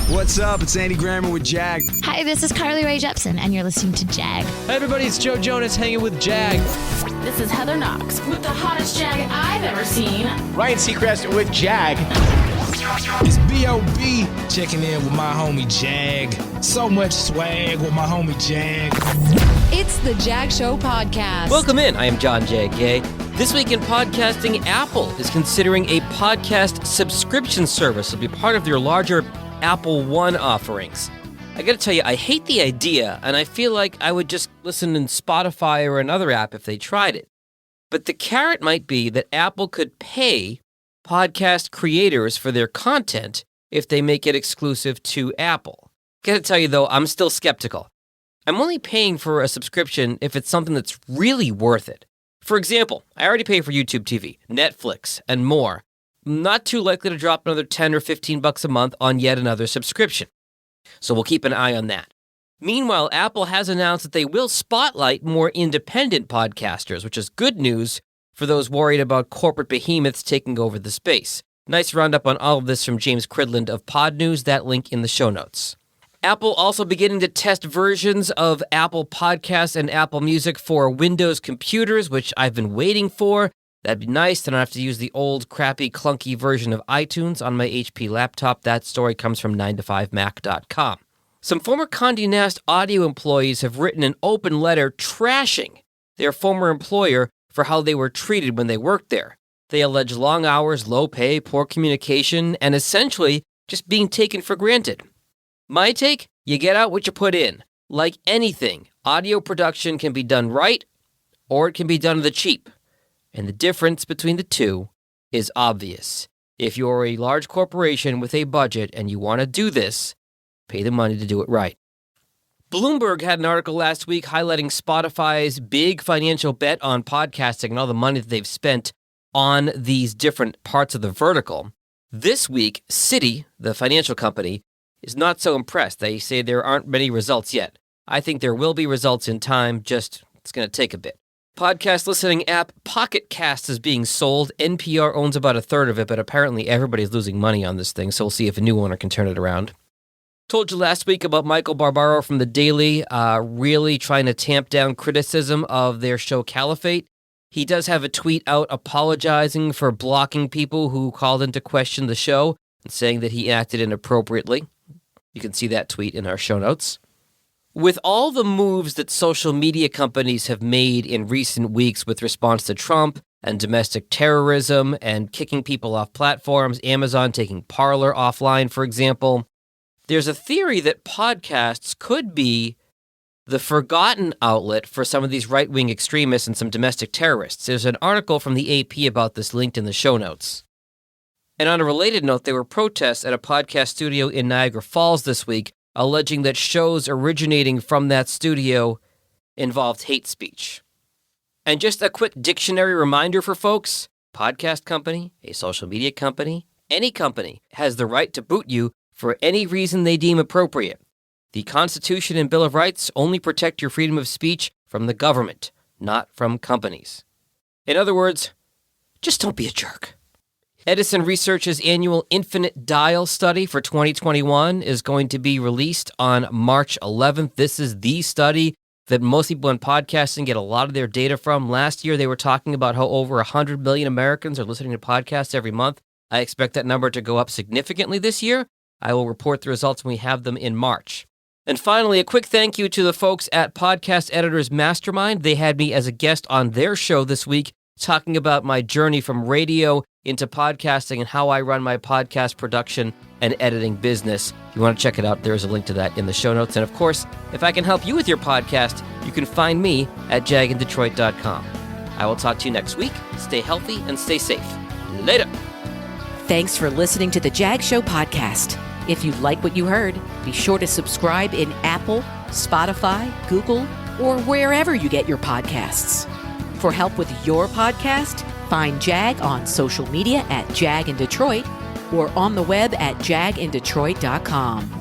What's up? It's Andy Grammer with Jag. Hi, this is Carly Rae Jepsen, and you're listening to Jag. Hey everybody, it's Joe Jonas hanging with Jag. This is Heather Knox with the hottest Jag I've ever seen. Ryan Seacrest with Jag. It's B.O.B. checking in with my homie Jag. So much swag with my homie Jag. It's the Jag Show Podcast. Welcome in. I am John J. Gay. This week in podcasting, Apple is considering a podcast subscription service to be part of their larger Apple One offerings. I gotta tell you, I hate the idea, and I feel like I would just listen in Spotify or another app if they tried it. But the carrot might be that Apple could pay podcast creators for their content if they make it exclusive to Apple. Gotta tell you though, I'm still skeptical. I'm only paying for a subscription if it's something that's really worth it. For example, I already pay for YouTube TV, Netflix, and more. I'm not too likely to drop another $10 or $15 a month on yet another subscription. So we'll keep an eye on that. Meanwhile, Apple has announced that they will spotlight more independent podcasters, which is good news for those worried about corporate behemoths taking over the space. Nice roundup on all of this from James Cridland of Pod News, that link in the show notes. Apple also beginning to test versions of Apple Podcasts and Apple Music for Windows computers, which I've been waiting for. That'd be nice. Then I don't have to use the old, crappy, clunky version of iTunes on my HP laptop. That story comes from 9to5mac.com. Some former Condé Nast Audio employees have written an open letter trashing their former employer for how they were treated when they worked there. They allege long hours, low pay, poor communication, and essentially just being taken for granted. My take? You get out what you put in. Like anything, audio production can be done right, or it can be done to the cheap. And the difference between the two is obvious. If you're a large corporation with a budget and you want to do this, pay the money to do it right. Bloomberg had an article last week highlighting Spotify's big financial bet on podcasting and all the money that they've spent on these different parts of the vertical. This week, Citi, the financial company, is not so impressed. They say there aren't many results yet. I think there will be results in time, just it's going to take a bit. Podcast listening app Pocket Cast is being sold. NPR owns about a third of it, but apparently everybody's losing money on this thing, so we'll see if a new owner can turn it around. Told you last week about Michael Barbaro from The Daily, really trying to tamp down criticism of their show Caliphate. He does have a tweet out apologizing for blocking people who called into question the show and saying that he acted inappropriately. You can see that tweet in our show notes. With all the moves that social media companies have made in recent weeks with response to Trump and domestic terrorism and kicking people off platforms, Amazon taking Parler offline, for example, there's a theory that podcasts could be the forgotten outlet for some of these right-wing extremists and some domestic terrorists. There's an article from the AP about this linked in the show notes. And on a related note, there were protests at a podcast studio in Niagara Falls this week, alleging that shows originating from that studio involved hate speech. And just a quick dictionary reminder for folks, podcast company, a social media company, any company has the right to boot you for any reason they deem appropriate. The Constitution and Bill of Rights only protect your freedom of speech from the government, not from companies. In other words, just don't be a jerk. Edison Research's annual Infinite Dial study for 2021 is going to be released on March 11th. This is the study that most people in podcasting get a lot of their data from. Last year, they were talking about how over 100 million Americans are listening to podcasts every month. I expect that number to go up significantly this year. I will report the results when we have them in March. And finally, a quick thank you to the folks at Podcast Editors Mastermind. They had me as a guest on their show this week, talking about my journey from radio into podcasting and how I run my podcast production and editing business. If you want to check it out, there's a link to that in the show notes. And of course, if I can help you with your podcast, you can find me at jagindetroit.com. I will talk to you next week. Stay healthy and stay safe. Later. Thanks for listening to the Jag Show Podcast. If you like what you heard, be sure to subscribe in Apple, Spotify, Google, or wherever you get your podcasts. For help with your podcast, find Jag on social media at Jag in Detroit or on the web at jagindetroit.com.